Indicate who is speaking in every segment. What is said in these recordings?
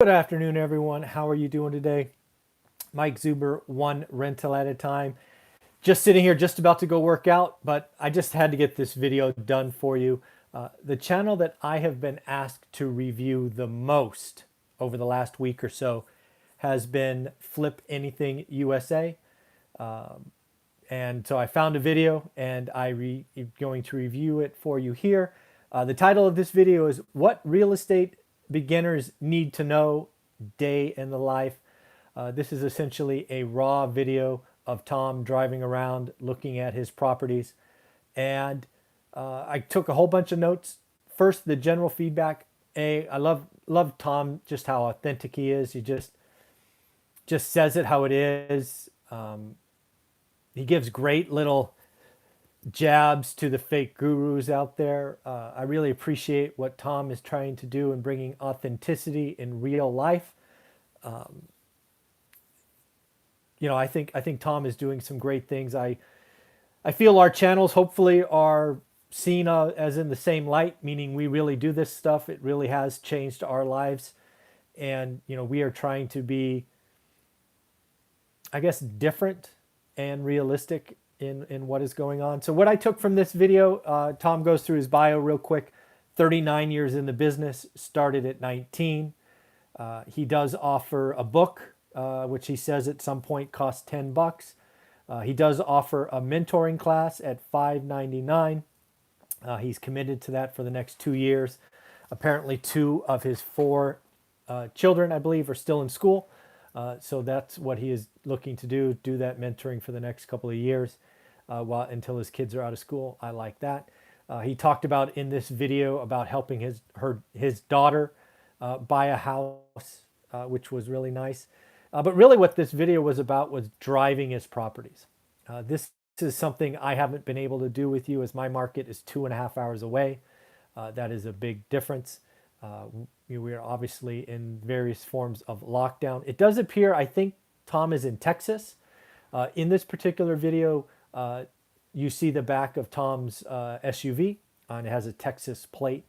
Speaker 1: Good afternoon, everyone. How are you doing today? Mike Zuber, one rental at a time. Just sitting here, just about to go work out, but I just had to get this video done for you. The channel that I have been asked to review the most over the last week or so has been Flip Anything USA. And so I found a video and I'm going to review it for you here. The title of this video is What Real Estate Beginners Need to Know, Day in the Life. This is essentially a raw video of Tom driving around looking at his properties. And I took a whole bunch of notes. First, the general feedback. I love Tom, just how authentic he is. He just says it how it is. He gives great little jabs to the fake gurus out there. I really appreciate what Tom is trying to do in bringing authenticity in real life. I think Tom is doing some great things. I feel our channels hopefully are seen as in the same light, meaning we really do this stuff. It really has changed our lives, and we are trying to be, I guess, different and realistic in what is going on. So what I took from this video, Tom goes through his bio real quick. 39 years in the business, started at 19. He does offer a book, which he says at some point costs $10. He does offer a mentoring class at $5.99. He's committed to that for the next 2 years. Apparently 2 of his 4 children, I believe, are still in school. So that's what he is looking to do that mentoring for the next couple of years until his kids are out of school. I like that. He talked about in this video about helping his daughter buy a house, which was really nice. But really what this video was about was driving his properties. This is something I haven't been able to do with you, as my market is 2.5 hours away. That is a big difference. We are obviously in various forms of lockdown. It does appear, I think Tom is in Texas. In this particular video, you see the back of Tom's SUV, and it has a Texas plate.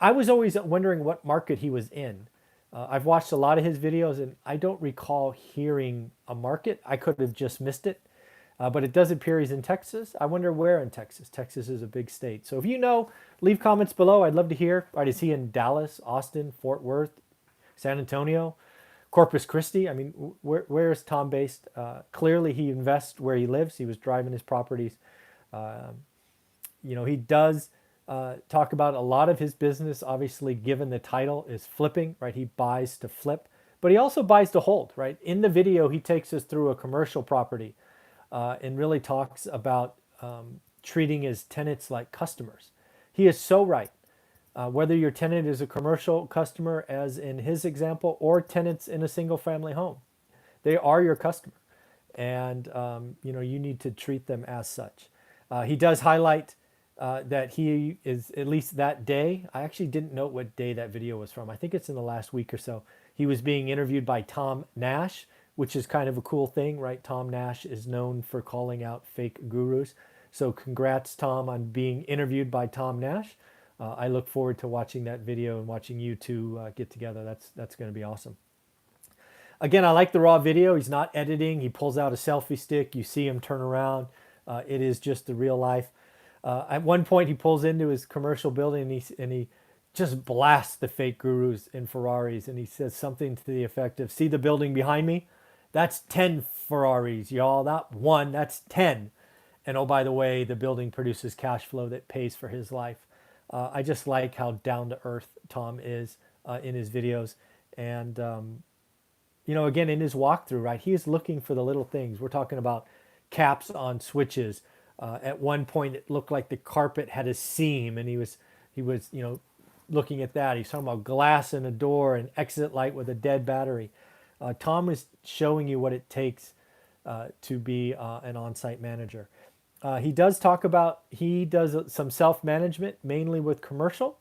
Speaker 1: I was always wondering what market he was in. I've watched a lot of his videos, and I don't recall hearing a market. I could have just missed it. But it does appear he's in Texas. I wonder where in Texas. Texas is a big state. So if you know, leave comments below. I'd love to hear. All right, is he in Dallas, Austin, Fort Worth, San Antonio, Corpus Christi? I mean, where is Tom based? Clearly, he invests where he lives. He was driving his properties. He does talk about a lot of his business, obviously, given the title, is flipping, right? He buys to flip, but he also buys to hold, right? In the video, he takes us through a commercial property and really talks about treating his tenants like customers. He is so right. Whether your tenant is a commercial customer, as in his example, or tenants in a single family home, they are your customer. And, you need to treat them as such. He does highlight that he is, at least that day, I actually didn't note what day that video was from. I think it's in the last week or so. He was being interviewed by Tom Nash, which is kind of a cool thing, right? Tom Nash is known for calling out fake gurus. So congrats, Tom, on being interviewed by Tom Nash. I look forward to watching that video and watching you two get together. That's going to be awesome. Again, I like the raw video. He's not editing. He pulls out a selfie stick. You see him turn around. It is just the real life. At one point, he pulls into his commercial building and he just blasts the fake gurus in Ferraris. And he says something to the effect of, see the building behind me? That's 10 Ferraris, y'all. Not one, that's 10. And oh, by the way, the building produces cash flow that pays for his life. I just like how down to earth Tom is in his videos. And, again, in his walkthrough, right, he is looking for the little things. We're talking about caps on switches. At one point, it looked like the carpet had a seam, and he was, looking at that. He's talking about glass in a door and exit light with a dead battery. Tom is showing you what it takes to be an on-site manager. He does talk about, he does some self-management, mainly with commercial.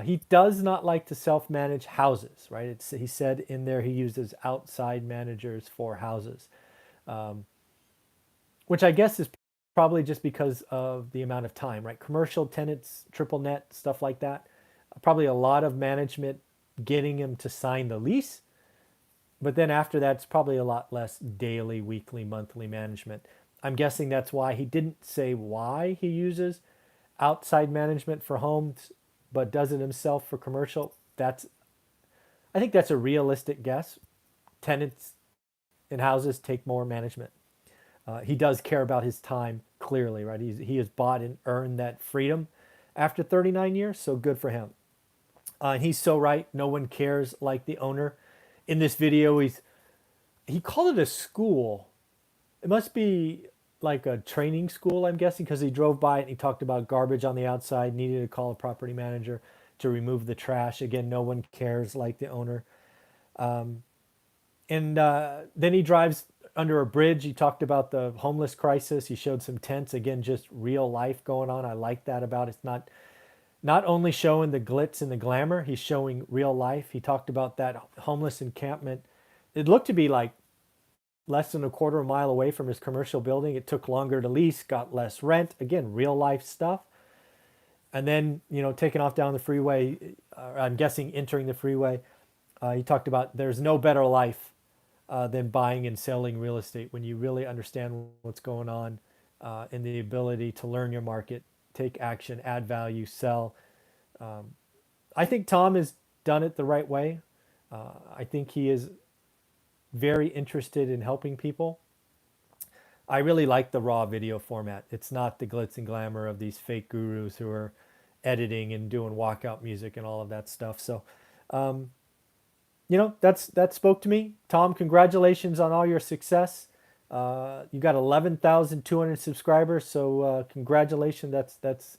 Speaker 1: He does not like to self-manage houses, right? He said in there he uses outside managers for houses, which I guess is probably just because of the amount of time, right? Commercial tenants, triple net, stuff like that. Probably a lot of management getting him to sign the lease. But then after that, it's probably a lot less daily, weekly, monthly management. I'm guessing that's why he didn't say why he uses outside management for homes, but does it himself for commercial. I think that's a realistic guess. Tenants in houses take more management. He does care about his time clearly, right? He has bought and earned that freedom after 39 years, so good for him. He's so right. No one cares like the owner. In this video, he called it a school. It must be like a training school, I'm guessing, because he drove by it and he talked about garbage on the outside, needed to call a property manager to remove the trash. Again, no one cares like the owner. And then he drives under a bridge. He talked about the homeless crisis. He showed some tents. Again, just real life going on. I like that about it. It's not only showing the glitz and the glamour, he's showing real life. He talked about that homeless encampment. It looked to be like less than a quarter of a mile away from his commercial building. It took longer to lease, got less rent. Again, real life stuff. And then, taking off down the freeway, I'm guessing entering the freeway, he talked about there's no better life than buying and selling real estate when you really understand what's going on and the ability to learn your market, take action, add value, sell. I think Tom has done it the right way. I think he is very interested in helping people. I really like the raw video format. It's not the glitz and glamour of these fake gurus who are editing and doing walkout music and all of that stuff. So, that spoke to me. Tom, congratulations on all your success. You got 11,200 subscribers, so congratulations. That's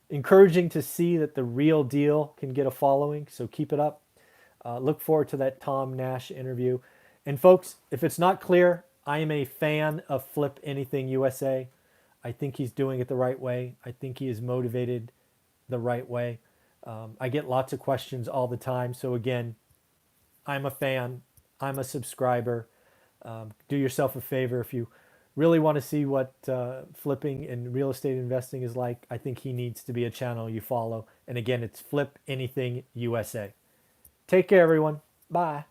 Speaker 1: encouraging to see that the real deal can get a following. So keep it up. Look forward to that Tom Nash interview. And folks, if it's not clear, I am a fan of Flip Anything USA. I think he's doing it the right way. I think he is motivated the right way. I get lots of questions all the time. So again, I'm a fan. I'm a subscriber. Do yourself a favor if you really want to see what flipping and real estate investing is like. I think he needs to be a channel you follow. And again, it's Flip Anything USA. Take care, everyone. Bye.